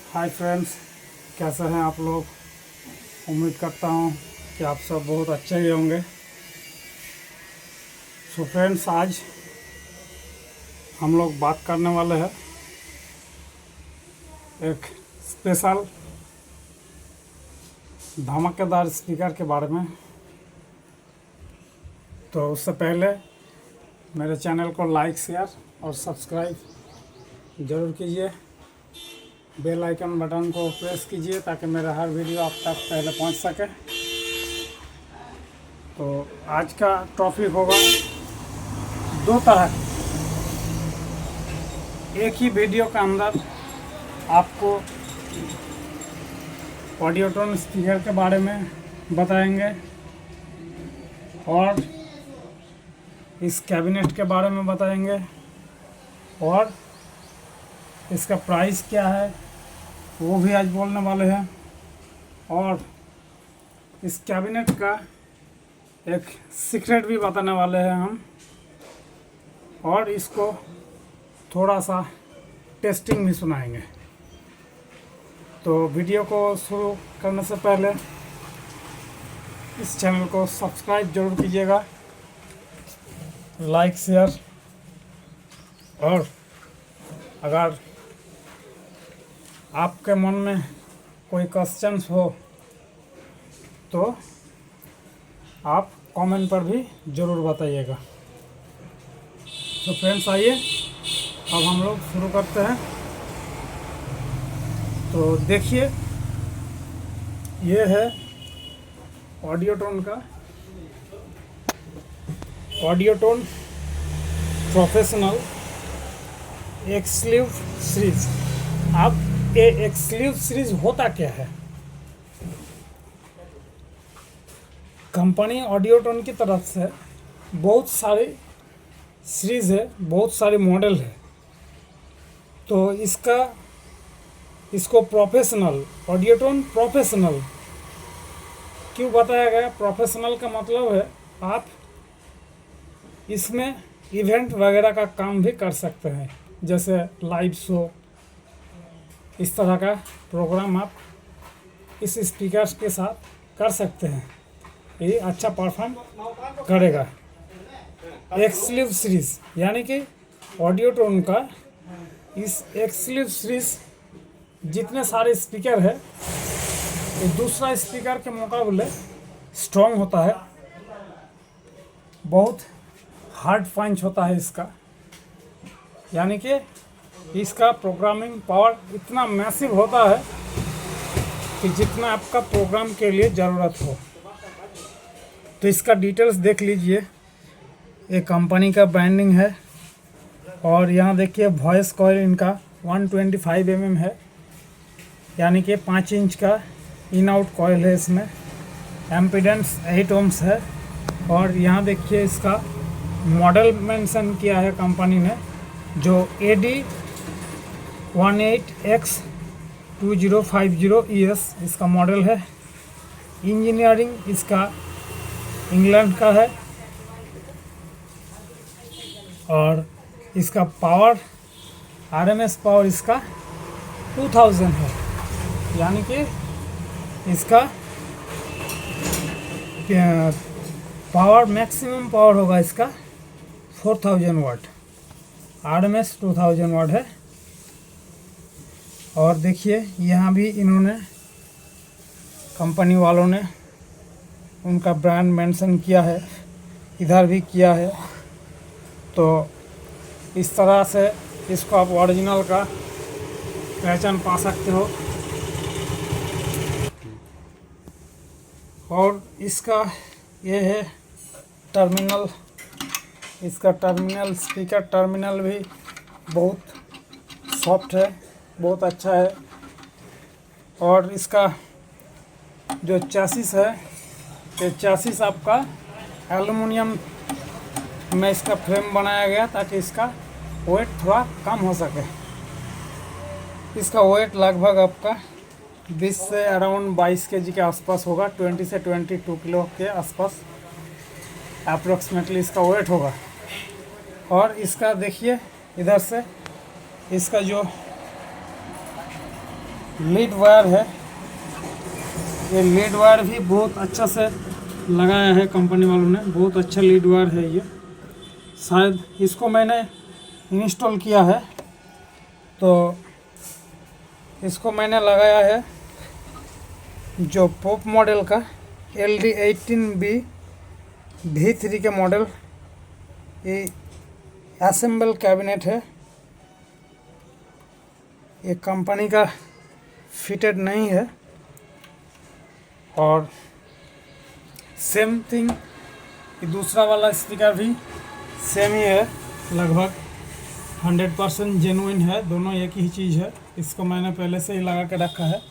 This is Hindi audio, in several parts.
हाय फ्रेंड्स, कैसे हैं आप लोग। उम्मीद करता हूं कि आप सब बहुत अच्छे ही होंगे। सो फ्रेंड्स, आज हम लोग बात करने वाले हैं एक स्पेशल धमाकेदार स्पीकर के बारे में। तो उससे पहले मेरे चैनल को लाइक, शेयर और सब्सक्राइब ज़रूर कीजिए। बेल आइकन बटन को प्रेस कीजिए ताकि मेरा हर वीडियो आप तक पहले पहुंच सके। तो आज का टॉपिक होगा दो तरह। एक ही वीडियो के अंदर आपको ऑडियोटोन स्पीकर के बारे में बताएंगे और इस कैबिनेट के बारे में बताएंगे और इसका प्राइस क्या है वो भी आज बोलने वाले हैं। और इस कैबिनेट का एक सीक्रेट भी बताने वाले हैं हम, और इसको थोड़ा सा टेस्टिंग भी सुनाएंगे। तो वीडियो को शुरू करने से पहले इस चैनल को सब्सक्राइब जरूर कीजिएगा, लाइक, शेयर, और अगर आपके मन में कोई क्वेश्चंस हो तो आप कमेंट पर भी ज़रूर बताइएगा। तो फ्रेंड्स, आइए अब हम लोग शुरू करते हैं। तो देखिए, ये है ऑडियोटोन का ऑडियोटोन प्रोफेशनल एक्सक्लूसिव सीरीज। अब ये एक्सक्लूसिव सीरीज होता क्या है? कंपनी ऑडियोटोन की तरफ से बहुत सारी सीरीज है, बहुत सारे मॉडल है। तो इसको प्रोफेशनल ऑडियोटोन प्रोफेशनल क्यों बताया गया? प्रोफेशनल का मतलब है आप इसमें इवेंट वगैरह का काम भी कर सकते हैं, जैसे लाइव शो, इस तरह का प्रोग्राम आप इस स्पीकर के साथ कर सकते हैं। ये अच्छा परफॉर्म करेगा। एक्सक्लूसिव सीरीज यानी कि ऑडियोटोन का इस एक्सक्लूसिव सीरीज जितने सारे स्पीकर है, ये दूसरा स्पीकर के मुकाबले स्ट्रॉन्ग होता है, बहुत हार्ड पंच होता है इसका। यानी कि इसका प्रोग्रामिंग पावर इतना मैसिव होता है कि जितना आपका प्रोग्राम के लिए ज़रूरत हो। तो इसका डिटेल्स देख लीजिए। ये कंपनी का ब्रांडिंग है, और यहाँ देखिए वॉइस कॉइल इनका 125 mm है, यानी कि 5 इंच का इन आउट कॉइल है। इसमें एम्पीडेंस 8 ohms है। और यहाँ देखिए इसका मॉडल मेंशन किया है कंपनी ने, जो AD18X2050 इसका मॉडल है। इंजीनियरिंग इसका इंग्लैंड का है, और इसका पावर RMS पावर इसका 2000 है, यानी कि इसका पावर मैक्सिमम पावर होगा इसका 4000 वाट। RMS 2000 वाट है। और देखिए यहाँ भी इन्होंने, कंपनी वालों ने उनका ब्रांड मेंशन किया है, इधर भी किया है। तो इस तरह से इसको आप ओरिजिनल का पहचान पा सकते हो। और इसका ये है टर्मिनल, इसका टर्मिनल, स्पीकर टर्मिनल भी बहुत सॉफ्ट है, बहुत अच्छा है। और इसका जो चैसिस है, ये चैसिस आपका एल्युमिनियम में इसका फ्रेम बनाया गया ताकि इसका वेट थोड़ा कम हो सके। इसका वेट लगभग आपका 20 से अराउंड 22 kg के आसपास होगा। 20 से 22 किलो के आसपास अप्रोक्सीमेटली इसका वेट होगा। और इसका देखिए इधर से इसका जो लीड वायर है। ये लीड वायर भी बहुत अच्छा से लगाया है कंपनी वालों ने, बहुत अच्छा लीड वायर है ये। शायद इसको मैंने इंस्टॉल किया है, तो इसको मैंने लगाया है जो पॉप मॉडल का LD18B V3 के मॉडल। ये असेंबल कैबिनेट है, ये कंपनी का फिटेड नहीं है। और सेम थिंग दूसरा वाला स्पीकर भी सेम ही है, लगभग 100% जेन्युइन है, दोनों एक ही चीज़ है। इसको मैंने पहले से ही लगा के रखा है,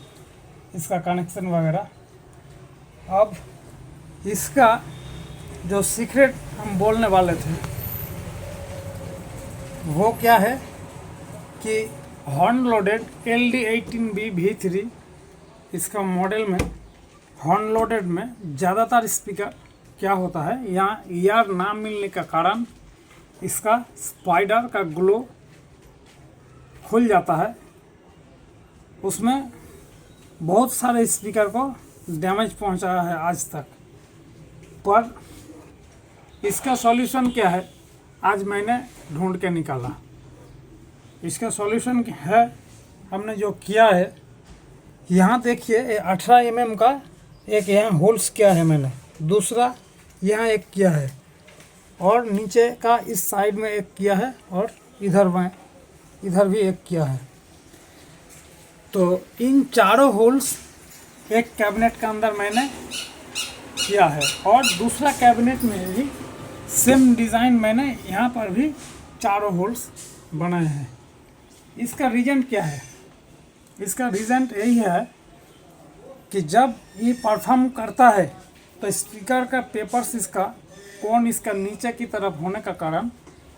इसका कनेक्शन वगैरह। अब इसका जो सीक्रेट हम बोलने वाले थे वो क्या है कि हॉर्न लोडेड LD18B V3 इसका मॉडल में हॉर्न लोडेड में ज़्यादातर स्पीकर क्या होता है, यहाँ ईयर ना मिलने का कारण इसका स्पाइडर का ग्लो खुल जाता है। उसमें बहुत सारे स्पीकर को डैमेज पहुंचाया है आज तक, पर इसका सॉल्यूशन क्या है आज मैंने ढूंढ के निकाला। इसका सॉल्यूशन है, हमने जो किया है, यहाँ देखिए 18 mm का एक यहाँ होल्स किया है मैंने, दूसरा यहाँ एक किया है, और नीचे का इस साइड में एक किया है, और इधर भी एक किया है। तो इन चारों होल्स एक कैबिनेट के अंदर मैंने किया है, और दूसरा कैबिनेट में भी सेम डिज़ाइन मैंने यहाँ पर भी चारों होल्स बनाए हैं। इसका रीज़न क्या है? इसका रीज़न यही है कि जब ये परफॉर्म करता है तो स्पीकर का पेपर्स इसका कोन इसका नीचे की तरफ होने का कारण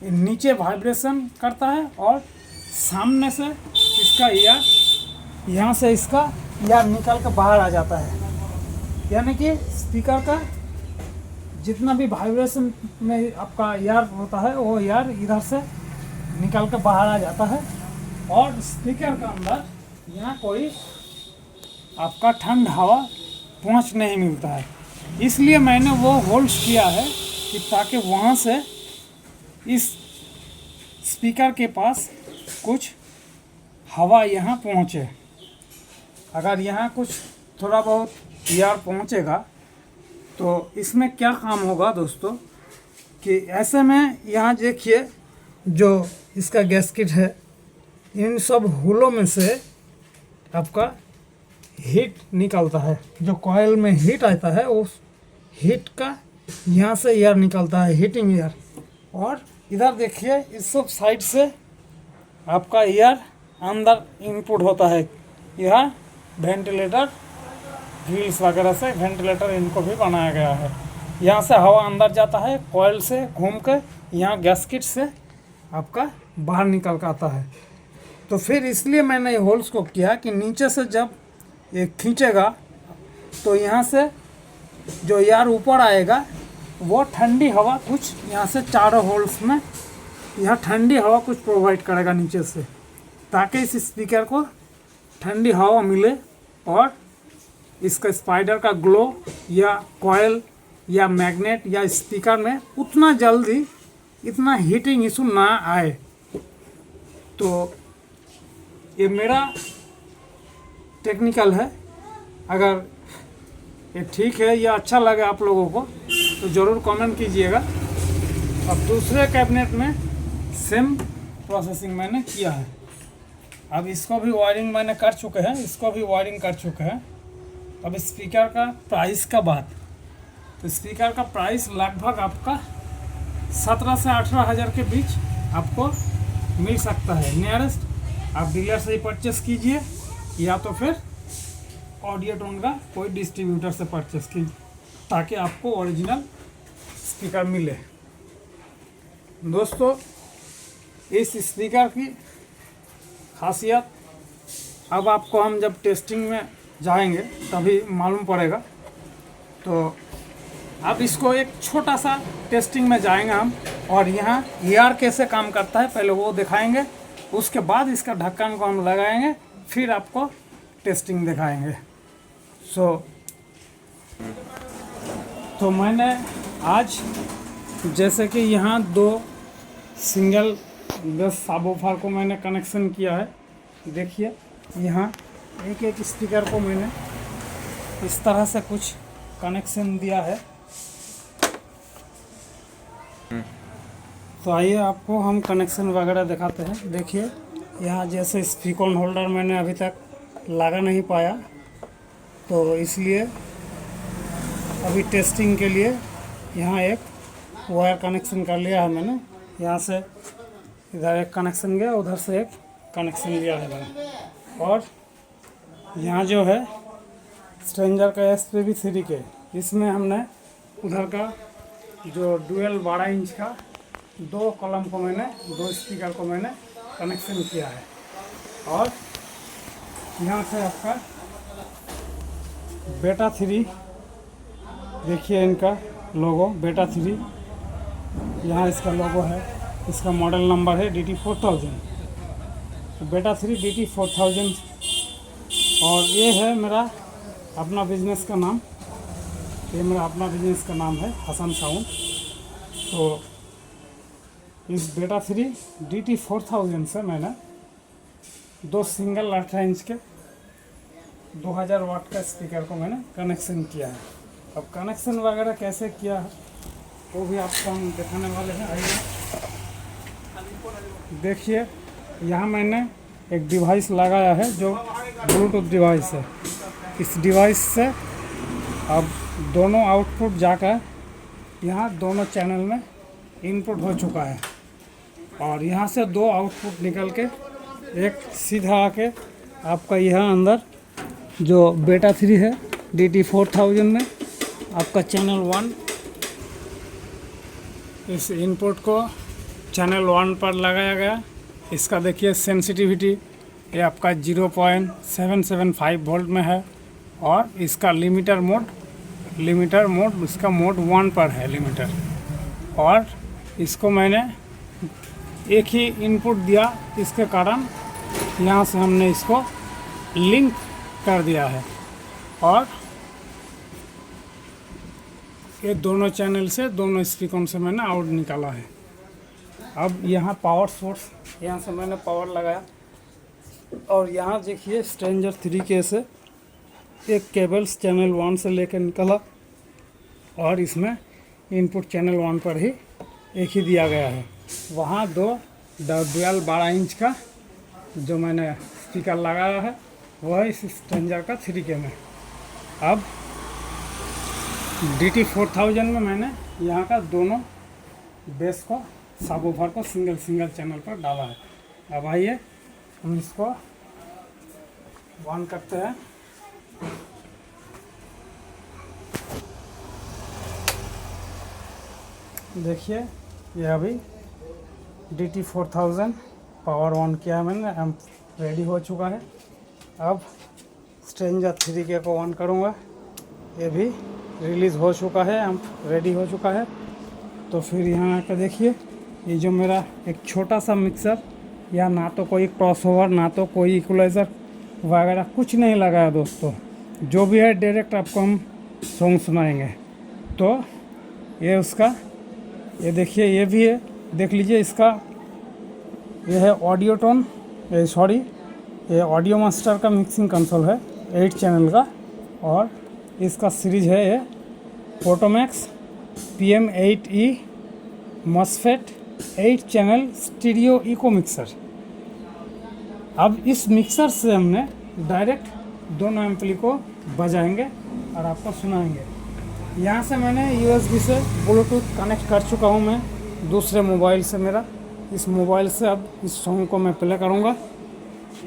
ये नीचे वाइब्रेशन करता है, और सामने से इसका ईयर यहाँ से इसका ईयर निकल कर बाहर आ जाता है। यानी कि स्पीकर का जितना भी वाइब्रेशन में आपका ईयर होता है वो ईयर इधर से निकल कर बाहर आ जाता है, और स्पीकर का अंदर यहाँ कोई आपका ठंड हवा पहुँच नहीं मिलता है। इसलिए मैंने वो होल्स किया है कि ताकि वहाँ से इस स्पीकर के पास कुछ हवा यहाँ पहुँचे। अगर यहाँ कुछ थोड़ा बहुत ईयर पहुँचेगा तो इसमें क्या काम होगा दोस्तों कि ऐसे में यहाँ देखिए जो इसका गैस्केट है, इन सब होलों में से आपका हीट निकलता है। जो कॉइल में हीट आता है उस हीट का यहाँ से एयर निकलता है, हीटिंग एयर। और इधर देखिए इस सब साइड से आपका एयर अंदर इनपुट होता है। यह वेंटिलेटर ग्रिल्स वगैरह से वेंटिलेटर इनको भी बनाया गया है। यहाँ से हवा अंदर जाता है, कॉइल से घूम कर यहाँ गैस्केट से आपका बाहर निकल कर आता है। तो फिर इसलिए मैंने ये होल्स को किया कि नीचे से जब ये खींचेगा तो यहाँ से जो एयर ऊपर आएगा वो ठंडी हवा कुछ यहाँ से चारों होल्स में यहाँ ठंडी हवा कुछ प्रोवाइड करेगा नीचे से, ताकि इस स्पीकर को ठंडी हवा मिले और इसका स्पाइडर का ग्लो या कॉइल या मैग्नेट या स्पीकर में उतना जल्दी इतना हीटिंग इशू ना आए। तो ये मेरा टेक्निकल है। अगर ये ठीक है या अच्छा लगे आप लोगों को तो ज़रूर कमेंट कीजिएगा। अब दूसरे कैबिनेट में सेम प्रोसेसिंग मैंने किया है। अब इसको भी वायरिंग मैंने कर चुके हैं, इसको भी वायरिंग कर चुके हैं। अब स्पीकर का प्राइस का बात, तो स्पीकर का प्राइस लगभग आपका 17 से 18 हज़ार के बीच आपको मिल सकता है। नियरेस्ट आप डीलर से ही परचेस कीजिए या तो फिर ऑडियोटोन का कोई डिस्ट्रीब्यूटर से परचेस कीजिए, ताकि आपको ओरिजिनल स्पीकर मिले। दोस्तों इस स्पीकर की खासियत अब आपको हम जब टेस्टिंग में जाएंगे तभी मालूम पड़ेगा। तो अब इसको एक छोटा सा टेस्टिंग में जाएंगे हम, और यहाँ एआर कैसे काम करता है पहले वो दिखाएंगे। उसके बाद इसका ढक्कन को हम लगाएंगे, फिर आपको टेस्टिंग दिखाएंगे। तो मैंने आज जैसे कि यहाँ 2 सिंगल बेस सबवूफर को मैंने कनेक्शन किया है। देखिए यहाँ एक स्पीकर को मैंने इस तरह से कुछ कनेक्शन दिया है। तो आइए आपको हम कनेक्शन वगैरह दिखाते हैं। देखिए यहाँ जैसे स्पीकर होल्डर मैंने अभी तक लगा नहीं पाया, तो इसलिए अभी टेस्टिंग के लिए यहाँ एक वायर कनेक्शन कर लिया है मैंने। यहाँ से इधर एक कनेक्शन गया, उधर से एक कनेक्शन लिया है मैंने। और यहाँ जो है स्ट्रेंजर का SPB3 के, इसमें हमने उधर का जो डुअल 12 इंच का 2 कॉलम को मैंने 2 स्पीकर को मैंने कनेक्शन किया है। और यहाँ से आपका बेटा 3, देखिए इनका लोगो बेटा 3, यहाँ इसका लोगो है, इसका मॉडल नंबर है DT4000, तो बेटा 3 DT4000। और ये है मेरा अपना बिजनेस का नाम, ये मेरा अपना बिजनेस का नाम है हसन साउंड। तो इस बेटा 3 DT4000 से मैंने 2 सिंगल 18 इंच के 2000 वाट का स्पीकर को मैंने कनेक्शन किया है। अब कनेक्शन वगैरह कैसे किया है वो भी आपको हम दिखाने वाले हैं। आइए देखिए यहाँ मैंने एक डिवाइस लगाया है जो ब्लूटूथ डिवाइस है। इस डिवाइस से अब दोनों आउटपुट जाकर यहाँ दोनों चैनल में इनपुट हो चुका है। और यहाँ से 2 आउटपुट निकल के एक सीधा आके आपका यहाँ अंदर जो बेटा 3 है DT4000 में आपका चैनल 1, इस इनपुट को चैनल 1 पर लगाया गया। इसका देखिए सेंसिटिविटी ये आपका 0.775 वोल्ट में है। और इसका लिमिटर मोड इसका मोड 1 पर है लिमिटर। और इसको मैंने एक ही इनपुट दिया, इसके कारण यहाँ से हमने इसको लिंक कर दिया है। और ये दोनों चैनल से दोनों स्पीकर से मैंने आउट निकाला है। अब यहाँ पावर सोर्स, यहाँ से मैंने पावर लगाया। और यहाँ देखिए स्ट्रेंजर 3 के से एक केबल्स चैनल 1 से लेकर निकला, और इसमें इनपुट चैनल 1 पर ही एक ही दिया गया है। वहाँ 2 डुअल 12 इंच का जो मैंने स्पीकर लगाया है वह इस स्ट्रेंजर का 3 के में। अब DT4000 में मैंने यहाँ का दोनों बेस को सबवूफर को सिंगल चैनल पर डाला है। अब आइए हम इसको ऑन करते हैं। देखिए ये अभी DT4000 पावर ऑन किया है मैंने, एम्प रेडी हो चुका है। अब स्ट्रेंजर 3 के को ऑन करूँगा, ये भी रिलीज़ हो चुका है, एम्प रेडी हो चुका है। तो फिर यहाँ आकर देखिए ये जो मेरा एक छोटा सा मिक्सर, या ना तो कोई क्रॉसओवर ना तो कोई इक्वलाइज़र वगैरह कुछ नहीं लगाया दोस्तों। जो भी है डायरेक्ट आपको हम सॉन्ग सुनाएंगे। तो ये उसका, ये देखिए ये भी है, देख लीजिए इसका, ये है ऑडियो टोन, ये ऑडियो मास्टर का मिक्सिंग कंसोल है 8 चैनल का। और इसका सीरीज है ये Photomax PM8E MOSFET 8 channel stereo echo mixer. अब इस मिक्सर से हमने डायरेक्ट दोनों एम्पली को बजाएंगे और आपको सुनाएंगे। यहाँ से मैंने USB से ब्लूटूथ कनेक्ट कर चुका हूँ मैं दूसरे मोबाइल से मेरा। इस मोबाइल से अब इस सॉन्ग को मैं प्ले करूँगा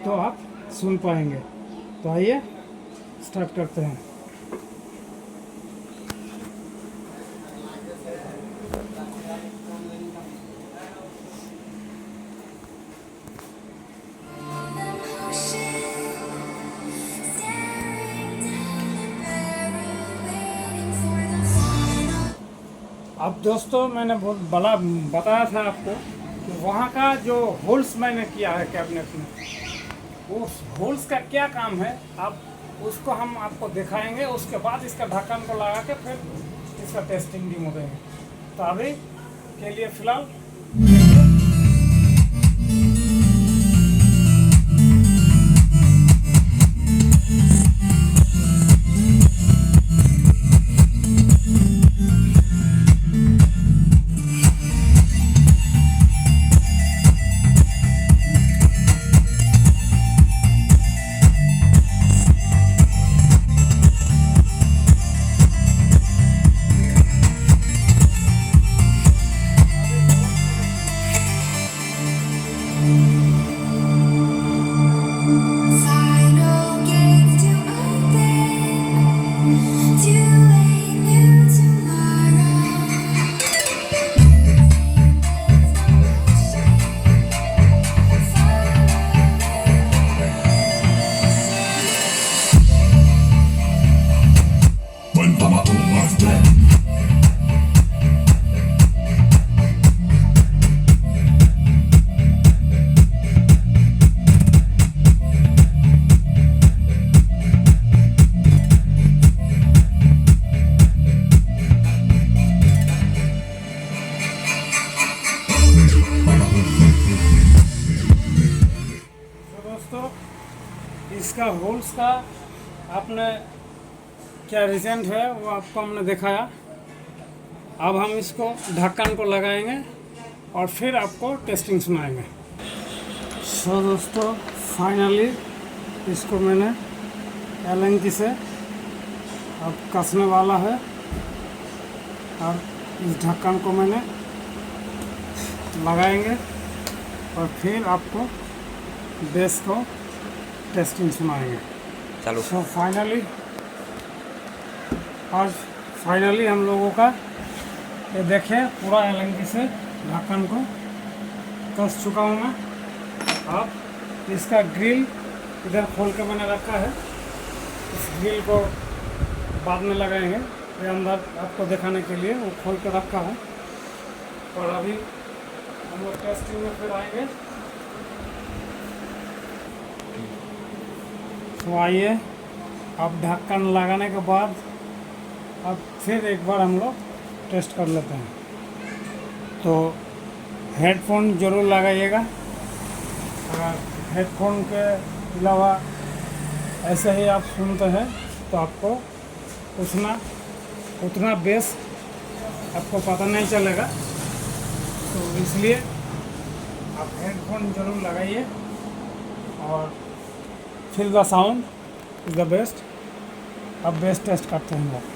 तो आप सुन पाएंगे। तो आइए स्टार्ट करते हैं। अब दोस्तों मैंने बहुत बड़ा बताया था आपको कि वहाँ का जो होल्स मैंने किया है कैबिनेट में, उस होल्स का क्या काम है आप उसको हम आपको दिखाएंगे। उसके बाद इसका ढक्कन को लगा के फिर इसका टेस्टिंग डेमो देंगे। तो अभी के लिए फ़िलहाल Final gates to open to a new तो दोस्तों इसका होल्स का आपने क्या रिजल्ट है वो आपको हमने दिखाया। अब हम इसको ढक्कन को लगाएंगे और फिर आपको टेस्टिंग सुनाएंगे। सो दोस्तों फाइनली इसको मैंने एलएनटी से अब कसने वाला है और इस ढक्कन को मैंने लगाएंगे और फिर आपको बेस को टेस्टिंग सुनाएंगे। चालू। सो फाइनली आज फाइनली हम लोगों का ये देखें पूरा एलएनटी से ढक्कन को कस चुका हूँ मैं। अब इसका ग्रिल इधर खोल के मैंने रखा है, इस ग्रिल को बाद में लगाएंगे। ये अंदर आपको दिखाने के लिए वो खोल के रखा है और अभी हम लोग टेस्टिंग में फिर आएंगे। तो आइए अब ढक्कन लगाने के बाद अब फिर एक बार हम लोग टेस्ट कर लेते हैं। तो हेडफोन ज़रूर लगाइएगा। अगर हेडफोन के अलावा ऐसे ही आप सुनते हैं तो आपको उतना बेस आपको पता नहीं चलेगा। तो इसलिए आप हेडफोन ज़रूर लगाइए और feel the sound is the best. अब बेस टेस्ट करते हैं हम लोग।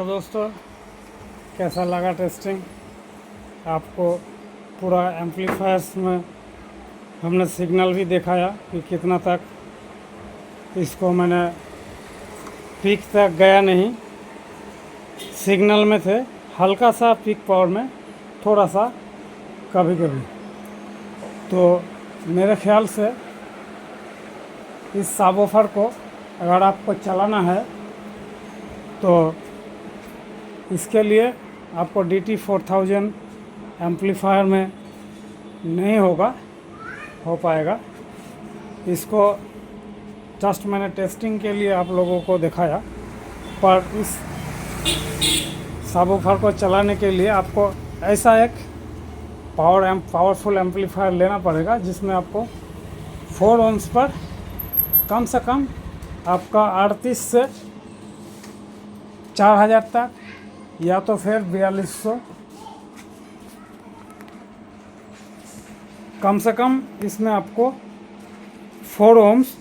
तो दोस्तों कैसा लगा टेस्टिंग आपको। पूरा एम्पलीफायर्स में हमने सिग्नल भी दिखाया कि कितना तक इसको मैंने पीक तक गया नहीं, सिग्नल में थे, हल्का सा पीक पावर में थोड़ा सा कभी कभी। तो मेरे ख्याल से इस सबवूफर को अगर आपको चलाना है तो इसके लिए आपको DT4000 एम्पलीफायर में नहीं हो पाएगा। इसको जस्ट मैंने टेस्टिंग के लिए आप लोगों को दिखाया, पर इस सबवूफर को चलाने के लिए आपको ऐसा एक पावरफुल एम्पलीफायर लेना पड़ेगा जिसमें आपको 4 ohms पर कम से कम आपका 38 से 4000 तक, या तो फिर 4200, कम से कम इसमें आपको 4 ohms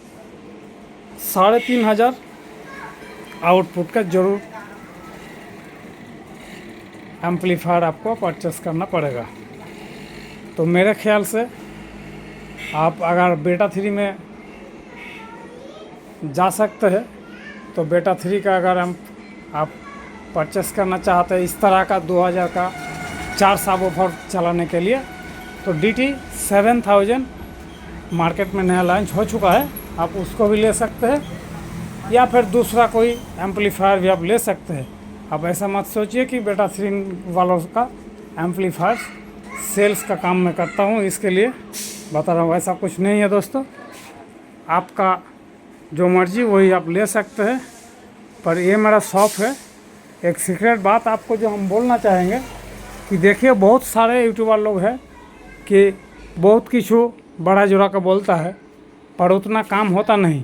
3500 आउटपुट का जरूर एम्पलीफायर आपको परचेस करना पड़ेगा। तो मेरे ख्याल से आप अगर बेटा 3 में जा सकते हैं तो बेटा 3 का अगर आप परचेस करना चाहते हैं इस तरह का 2000 का 4 सबवूफर चलाने के लिए, तो DT7000 मार्केट में नया लॉन्च हो चुका है, आप उसको भी ले सकते हैं, या फिर दूसरा कोई एम्पलीफायर भी आप ले सकते हैं। आप ऐसा मत सोचिए कि बेटा 3 वालों का एम्पलीफायर सेल्स का काम मैं करता हूँ, इसके लिए बता रहा हूँ, ऐसा कुछ नहीं है दोस्तों। आपका जो मर्जी वही आप ले सकते हैं, पर ये मेरा शॉप है। एक सीक्रेट बात आपको जो हम बोलना चाहेंगे कि देखिए बहुत सारे यूट्यूबर लोग हैं कि बहुत किछु बड़ा जोड़ा का बोलता है पर उतना काम होता नहीं।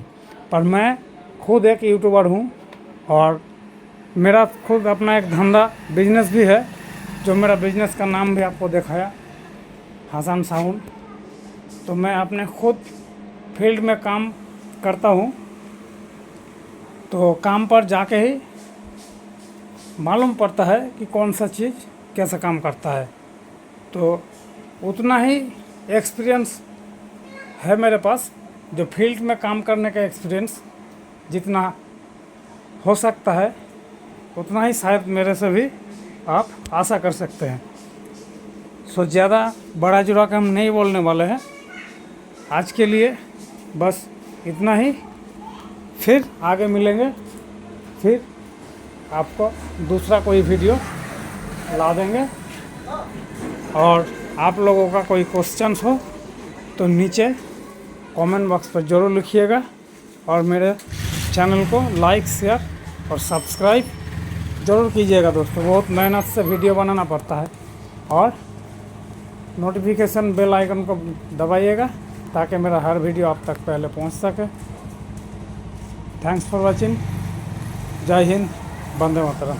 पर मैं खुद एक यूट्यूबर हूँ और मेरा खुद अपना एक धंधा बिजनेस भी है, जो मेरा बिजनेस का नाम भी आपको दिखाया, हसन साउंड। तो मैं अपने खुद फील्ड में काम करता हूँ, तो काम पर जाके ही मालूम पड़ता है कि कौन सा चीज़ कैसे काम करता है। तो उतना ही एक्सपीरियंस है मेरे पास, जो फील्ड में काम करने का एक्सपीरियंस जितना हो सकता है उतना ही शायद मेरे से भी आप आशा कर सकते हैं। सो ज़्यादा बड़ा जुड़ा का हम नहीं बोलने वाले हैं आज के लिए, बस इतना ही। फिर आगे मिलेंगे, फिर आपको दूसरा कोई वीडियो ला देंगे। और आप लोगों का कोई क्वेश्चंस हो तो नीचे कमेंट बॉक्स पर ज़रूर लिखिएगा, और मेरे चैनल को लाइक, शेयर और सब्सक्राइब ज़रूर कीजिएगा दोस्तों। बहुत मेहनत से वीडियो बनाना पड़ता है, और नोटिफिकेशन बेल आइकन को दबाइएगा ताकि मेरा हर वीडियो आप तक पहले पहुंच सके। Thanks for watching. जय हिंद, वंदे मातरम।